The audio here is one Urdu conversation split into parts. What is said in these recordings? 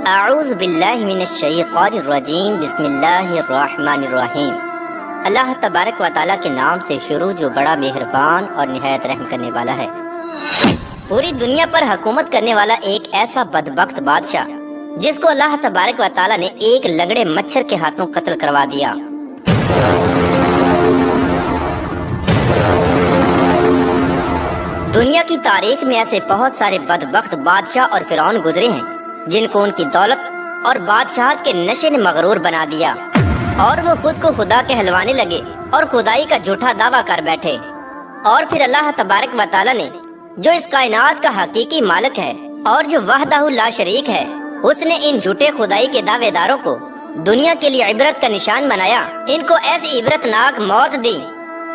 اعوذ باللہ من الشیطان الرجیم بسم اللہ الرحمن الرحیم۔ اللہ تبارک و تعالیٰ کے نام سے شروع جو بڑا مہربان اور نہایت رحم کرنے والا ہے۔ پوری دنیا پر حکومت کرنے والا ایک ایسا بدبخت بادشاہ جس کو اللہ تبارک و تعالیٰ نے ایک لنگڑے مچھر کے ہاتھوں قتل کروا دیا۔ دنیا کی تاریخ میں ایسے بہت سارے بدبخت بادشاہ اور فرعون گزرے ہیں جن کو ان کی دولت اور بادشاہت کے نشے نے مغرور بنا دیا اور وہ خود کو خدا کہلوانے لگے اور خدائی کا جھوٹا دعویٰ کر بیٹھے۔ اور پھر اللہ تبارک و تعالیٰ نے جو اس کائنات کا حقیقی مالک ہے اور جو وحدہ لا شریک ہے، اس نے ان جھوٹے خدائی کے دعوے داروں کو دنیا کے لیے عبرت کا نشان بنایا۔ ان کو ایسی عبرتناک موت دی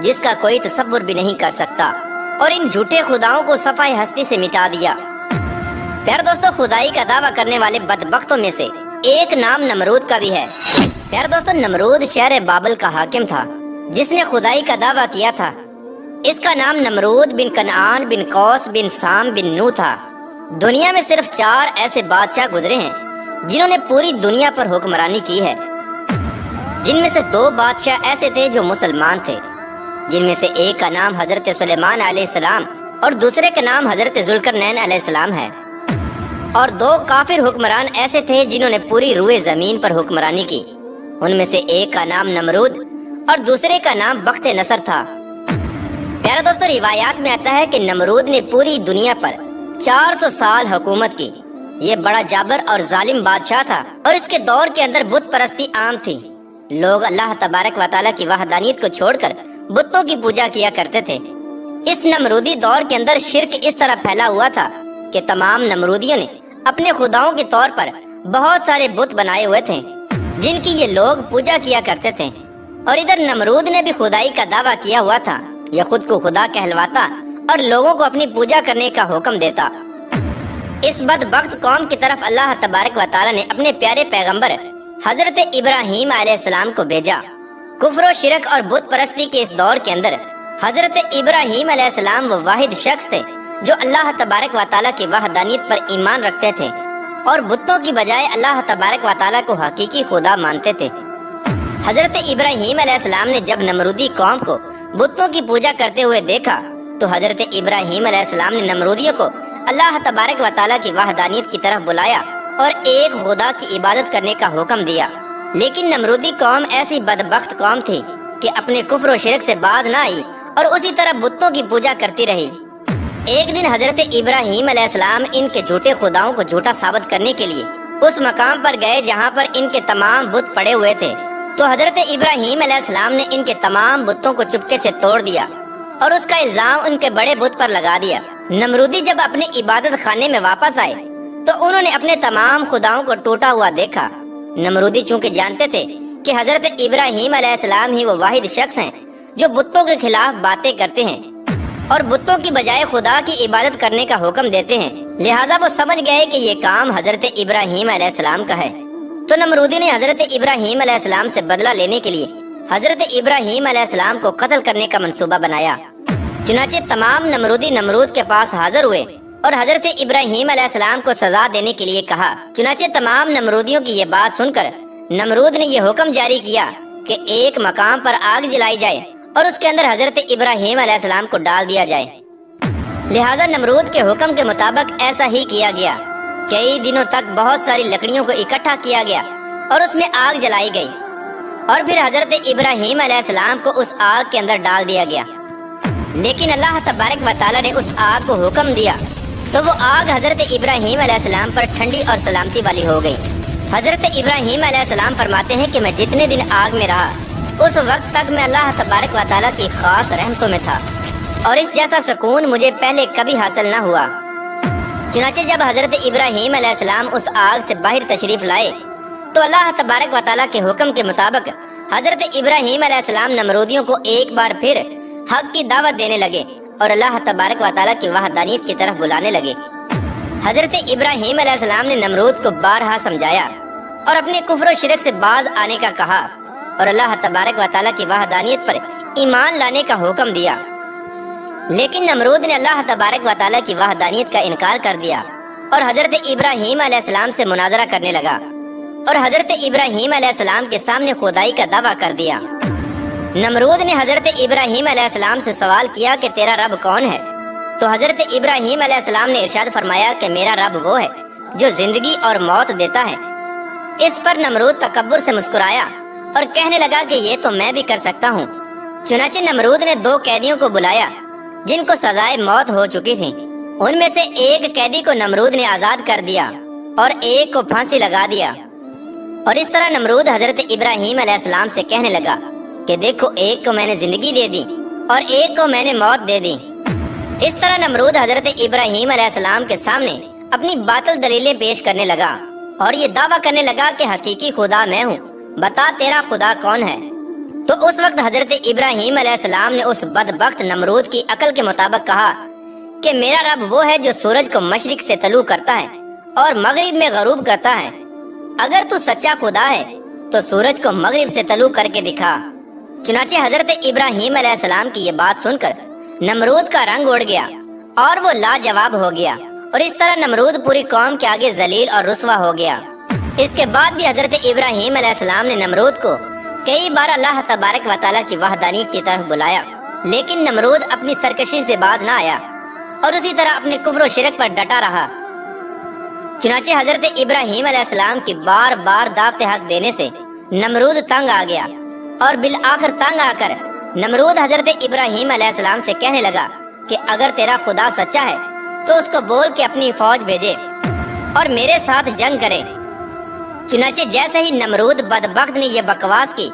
جس کا کوئی تصور بھی نہیں کر سکتا، اور ان جھوٹے خداؤں کو صفحہ ہستی سے مٹا دیا۔ پیارے دوستو، خدائی کا دعویٰ کرنے والے بدبختوں میں سے ایک نام نمرود کا بھی ہے۔ پیارے دوستو، نمرود شہر بابل کا حاکم تھا جس نے خدائی کا دعویٰ کیا تھا۔ اس کا نام نمرود بن کنعان بن قوس بن سام بن نو تھا۔ دنیا میں صرف 4 ایسے بادشاہ گزرے ہیں جنہوں نے پوری دنیا پر حکمرانی کی ہے، جن میں سے 2 بادشاہ ایسے تھے جو مسلمان تھے، جن میں سے ایک کا نام حضرت سلیمان علیہ السلام اور دوسرے کا نام حضرت ذوالقرنین علیہ السلام ہے، اور 2 کافر حکمران ایسے تھے جنہوں نے پوری روئے زمین پر حکمرانی کی۔ ان میں سے ایک کا نام نمرود اور دوسرے کا نام بخت نصر تھا۔ پیارے دوستو، روایات میں آتا ہے کہ نمرود نے پوری دنیا پر 400 سال حکومت کی۔ یہ بڑا جابر اور ظالم بادشاہ تھا، اور اس کے دور کے اندر بت پرستی عام تھی۔ لوگ اللہ تبارک و تعالیٰ کی وحدانیت کو چھوڑ کر بتوں کی پوجا کیا کرتے تھے۔ اس نمرودی دور کے اندر شرک اس طرح پھیلا ہوا تھا کہ تمام نمرودیوں نے اپنے خداؤں کے طور پر بہت سارے بت بنائے ہوئے تھے جن کی یہ لوگ پوجا کیا کرتے تھے، اور ادھر نمرود نے بھی خدائی کا دعویٰ کیا ہوا تھا۔ یہ خود کو خدا کہلواتا اور لوگوں کو اپنی پوجا کرنے کا حکم دیتا۔ اس بدبخت قوم کی طرف اللہ تبارک و تعالیٰ نے اپنے پیارے پیغمبر حضرت ابراہیم علیہ السلام کو بھیجا۔ کفر و شرک اور بت پرستی کے اس دور کے اندر حضرت ابراہیم علیہ السلام وہ واحد شخص تھے جو اللہ تبارک و تعالیٰ کی وحدانیت پر ایمان رکھتے تھے اور بتوں کی بجائے اللہ تبارک و تعالیٰ کو حقیقی خدا مانتے تھے۔ حضرت ابراہیم علیہ السلام نے جب نمرودی قوم کو بتوں کی پوجا کرتے ہوئے دیکھا تو حضرت ابراہیم علیہ السلام نے نمرودیوں کو اللہ تبارک و تعالیٰ کی وحدانیت کی طرف بلایا اور ایک خدا کی عبادت کرنے کا حکم دیا۔ لیکن نمرودی قوم ایسی بدبخت قوم تھی کہ اپنے کفر و شرک سے باز نہ آئی اور اسی طرح بتوں کی پوجا کرتی رہی۔ ایک دن حضرت ابراہیم علیہ السلام ان کے جھوٹے خداؤں کو جھوٹا ثابت کرنے کے لیے اس مقام پر گئے جہاں پر ان کے تمام بت پڑے ہوئے تھے، تو حضرت ابراہیم علیہ السلام نے ان کے تمام بتوں کو چپکے سے توڑ دیا اور اس کا الزام ان کے بڑے بت پر لگا دیا۔ نمرودی جب اپنے عبادت خانے میں واپس آئے تو انہوں نے اپنے تمام خداؤں کو ٹوٹا ہوا دیکھا۔ نمرودی چونکہ جانتے تھے کہ حضرت ابراہیم علیہ السلام ہی وہ واحد شخص ہیں جو بتوں کے خلاف باتیں کرتے ہیں اور بتوں کی بجائے خدا کی عبادت کرنے کا حکم دیتے ہیں، لہٰذا وہ سمجھ گئے کہ یہ کام حضرت ابراہیم علیہ السلام کا ہے۔ تو نمرودی نے حضرت ابراہیم علیہ السلام سے بدلہ لینے کے لیے حضرت ابراہیم علیہ السلام کو قتل کرنے کا منصوبہ بنایا۔ چنانچہ تمام نمرودی نمرود کے پاس حاضر ہوئے اور حضرت ابراہیم علیہ السلام کو سزا دینے کے لیے کہا۔ چنانچہ تمام نمرودیوں کی یہ بات سن کر نمرود نے یہ حکم جاری کیا کہ ایک مقام پر آگ جلائی جائے اور اس کے اندر حضرت ابراہیم علیہ السلام کو ڈال دیا جائے۔ لہٰذا نمرود کے حکم کے مطابق ایسا ہی کیا گیا۔ کئی دنوں تک بہت ساری لکڑیوں کو اکٹھا کیا گیا اور اس میں آگ جلائی گئی، اور پھر حضرت ابراہیم علیہ السلام کو اس آگ کے اندر ڈال دیا گیا۔ لیکن اللہ تبارک و تعالیٰ نے اس آگ کو حکم دیا تو وہ آگ حضرت ابراہیم علیہ السلام پر ٹھنڈی اور سلامتی والی ہو گئی۔ حضرت ابراہیم علیہ السلام فرماتے ہیں کہ میں جتنے دن آگ میں رہا اس وقت تک میں اللہ تبارک و تعالیٰ کی خاص رحمتوں میں تھا، اور اس جیسا سکون مجھے پہلے کبھی حاصل نہ ہوا۔ چنانچہ جب حضرت ابراہیم علیہ السلام اس آگ سے باہر تشریف لائے تو اللہ تبارک و تعالیٰ کے حکم کے مطابق حضرت ابراہیم علیہ السلام نمرودیوں کو ایک بار پھر حق کی دعوت دینے لگے اور اللہ تبارک و تعالیٰ کی وحدانیت کی طرف بلانے لگے۔ حضرت ابراہیم علیہ السلام نے نمرود کو بارہا سمجھایا اور اپنے کفر و شرک سے باز آنے کا کہا اور اللہ تبارک و تعالیٰ کی وحدانیت پر ایمان لانے کا حکم دیا۔ لیکن نمرود نے اللہ تبارک و تعالیٰ کی وحدانیت کا انکار کر دیا اور حضرت ابراہیم علیہ السلام سے مناظرہ کرنے لگا اور حضرت ابراہیم علیہ السلام کے سامنے خدائی کا دعویٰ کر دیا۔ نمرود نے حضرت ابراہیم علیہ السلام سے سوال کیا کہ تیرا رب کون ہے؟ تو حضرت ابراہیم علیہ السلام نے ارشاد فرمایا کہ میرا رب وہ ہے جو زندگی اور موت دیتا ہے۔ اس پر نمرود تکبر سے مسکرایا اور کہنے لگا کہ یہ تو میں بھی کر سکتا ہوں۔ چنانچہ نمرود نے 2 قیدیوں کو بلایا جن کو سزائے موت ہو چکی تھی۔ ان میں سے ایک قیدی کو نمرود نے آزاد کر دیا اور ایک کو پھانسی لگا دیا۔ اور اس طرح نمرود حضرت ابراہیم علیہ السلام سے کہنے لگا کہ دیکھو، ایک کو میں نے زندگی دے دی اور ایک کو میں نے موت دے دی۔ اس طرح نمرود حضرت ابراہیم علیہ السلام کے سامنے اپنی باطل دلیلیں پیش کرنے لگا اور یہ دعویٰ کرنے لگا کہ حقیقی خدا میں ہوں، بتا تیرا خدا کون ہے؟ تو اس وقت حضرت ابراہیم علیہ السلام نے اس بدبخت نمرود کی عقل کے مطابق کہا کہ میرا رب وہ ہے جو سورج کو مشرق سے طلوع کرتا ہے اور مغرب میں غروب کرتا ہے۔ اگر تو سچا خدا ہے تو سورج کو مغرب سے طلوع کر کے دکھا۔ چنانچہ حضرت ابراہیم علیہ السلام کی یہ بات سن کر نمرود کا رنگ اڑ گیا اور وہ لاجواب ہو گیا، اور اس طرح نمرود پوری قوم کے آگے ذلیل اور رسوا ہو گیا۔ اس کے بعد بھی حضرت ابراہیم علیہ السلام نے نمرود کو کئی بار اللہ تبارک و تعالیٰ کی وحدانیت کی طرف بلایا، لیکن نمرود اپنی سرکشی سے باز نہ آیا اور اسی طرح اپنے کفر و شرک پر ڈٹا رہا۔ چنانچہ حضرت ابراہیم علیہ السلام کی بار بار دعوت حق دینے سے نمرود تنگ آ گیا، اور بالآخر تنگ آ کر نمرود حضرت ابراہیم علیہ السلام سے کہنے لگا کہ اگر تیرا خدا سچا ہے تو اس کو بول کے اپنی فوج بھیجے اور میرے ساتھ جنگ کرے۔ چنانچہ جیسے ہی نمرود بدبخت نے یہ بکواس کی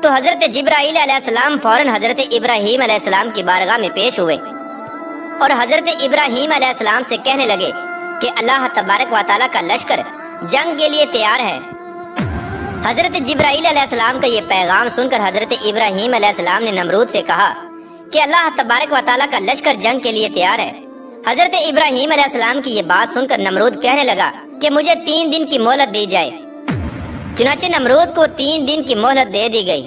تو حضرت جبرائیل علیہ السلام فوراً حضرت ابراہیم علیہ السلام کی بارگاہ میں پیش ہوئے اور حضرت ابراہیم علیہ السلام سے کہنے لگے کہ اللہ تبارک و تعالیٰ کا لشکر جنگ کے لیے تیار ہے۔ حضرت جبرائیل علیہ السلام کا یہ پیغام سن کر حضرت ابراہیم علیہ السلام نے نمرود سے کہا کہ اللہ تبارک و تعالیٰ کا لشکر جنگ کے لیے تیار ہے۔ حضرت ابراہیم علیہ السلام کی یہ بات سن کر نمرود کہنے لگا کہ مجھے 3 دن کی مہلت دی جائے۔ چنانچہ نمرود کو 3 دن کی مہلت دے دی گئی۔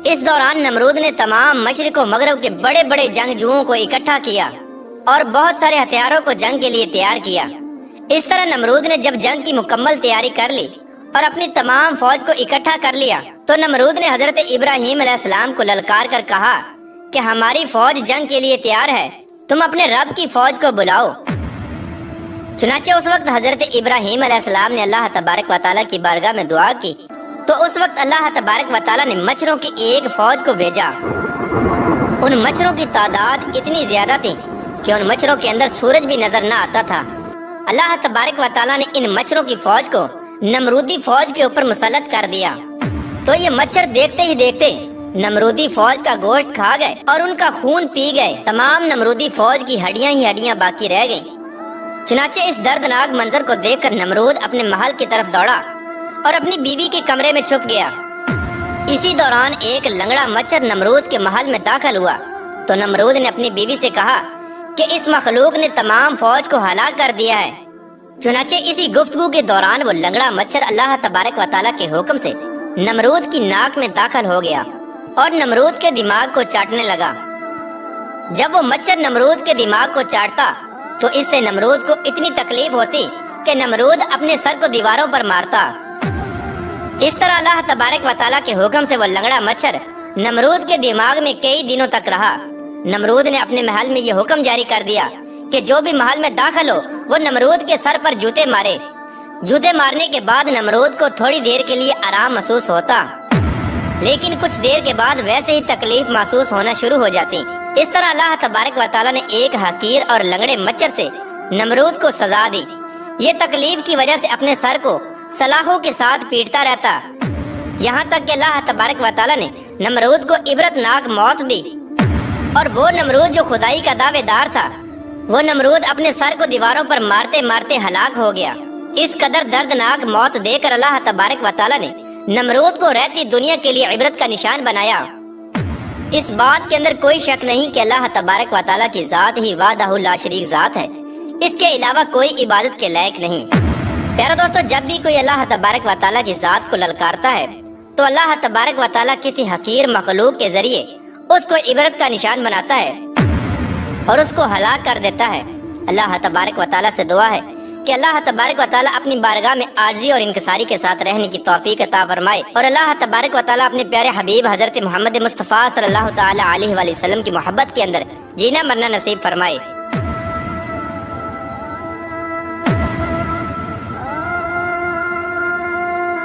اس دوران نمرود نے تمام مشرق و مغرب کے بڑے بڑے جنگجوؤں کو اکٹھا کیا اور بہت سارے ہتھیاروں کو جنگ کے لیے تیار کیا۔ اس طرح نمرود نے جب جنگ کی مکمل تیاری کر لی اور اپنی تمام فوج کو اکٹھا کر لیا تو نمرود نے حضرت ابراہیم علیہ السلام کو للکار کر کہا کہ ہماری فوج جنگ کے لیے تیار ہے، تم اپنے رب کی فوج کو بلاؤ۔ چنانچہ اس وقت حضرت ابراہیم علیہ السلام نے اللہ تبارک و تعالیٰ کی بارگاہ میں دعا کی تو اس وقت اللہ تبارک و تعالیٰ نے مچھروں کی ایک فوج کو بھیجا۔ ان مچھروں کی تعداد اتنی زیادہ تھی کہ ان مچھروں کے اندر سورج بھی نظر نہ آتا تھا۔ اللہ تبارک و تعالیٰ نے ان مچھروں کی فوج کو نمرودی فوج کے اوپر مسلط کر دیا تو یہ مچھر دیکھتے ہی دیکھتے نمرودی فوج کا گوشت کھا گئے اور ان کا خون پی گئے۔ تمام نمرودی فوج کی ہڈیاں ہی ہڈیاں باقی رہ گئیں۔ چنانچہ اس دردناک منظر کو دیکھ کر نمرود اپنے محل کی طرف دوڑا اور اپنی بیوی کے کمرے میں چھپ گیا۔ اسی دوران ایک لنگڑا مچھر نمرود کے محل میں داخل ہوا تو نمرود نے اپنی بیوی سے کہا کہ اس مخلوق نے تمام فوج کو ہلاک کر دیا ہے۔ چنانچہ اسی گفتگو کے دوران وہ لنگڑا مچھر اللہ تبارک و تعالیٰ کے حکم سے نمرود کی ناک میں داخل ہو گیا اور نمرود کے دماغ کو چاٹنے لگا۔ جب وہ مچھر نمرود کے دماغ کو چاٹتا تو اس سے نمرود کو اتنی تکلیف ہوتی کہ نمرود اپنے سر کو دیواروں پر مارتا۔ اس طرح اللہ تبارک و تعالیٰ کے حکم سے وہ لنگڑا مچھر نمرود کے دماغ میں کئی دنوں تک رہا۔ نمرود نے اپنے محل میں یہ حکم جاری کر دیا کہ جو بھی محل میں داخل ہو وہ نمرود کے سر پر جوتے مارے۔ جوتے مارنے کے بعد نمرود کو تھوڑی دیر کے لیے آرام محسوس ہوتا، لیکن کچھ دیر کے بعد ویسے ہی تکلیف محسوس ہونا شروع ہو جاتی۔ اس طرح اللہ تبارک و تعالیٰ نے ایک حقیر اور لنگڑے مچھر سے نمرود کو سزا دی۔ یہ تکلیف کی وجہ سے اپنے سر کو سلاخوں کے ساتھ پیٹتا رہتا، یہاں تک کہ اللہ تبارک و تعالیٰ نے نمرود کو عبرت ناک موت دی، اور وہ نمرود جو خدائی کا دعوے دار تھا وہ نمرود اپنے سر کو دیواروں پر مارتے مارتے ہلاک ہو گیا۔ اس قدر دردناک موت دے کر اللہ تبارک و تعالیٰ نے نمرود کو رہتی دنیا کے لیے عبرت کا نشان بنایا۔ اس بات کے اندر کوئی شک نہیں کہ اللہ تبارک و تعالیٰ کی ذات ہی وحدہ لا شریک ذات ہے، اس کے علاوہ کوئی عبادت کے لائق نہیں۔ پیارے دوستو، جب بھی کوئی اللہ تبارک و تعالیٰ کی ذات کو للکارتا ہے تو اللہ تبارک و تعالیٰ کسی حقیر مخلوق کے ذریعے اس کو عبرت کا نشان بناتا ہے اور اس کو ہلاک کر دیتا ہے۔ اللہ تبارک و تعالیٰ سے دعا ہے کہ اللہ تبارک و تعالیٰ اپنی بارگاہ میں عاجزی اور انکساری کے ساتھ رہنے کی توفیق عطا فرمائے، اور اللہ تبارک و تعالیٰ اپنے پیارے حبیب حضرت محمد مصطفیٰ صلی اللہ تعالیٰ علیہ وآلہ وسلم کی محبت کے اندر جینا مرنا نصیب فرمائے۔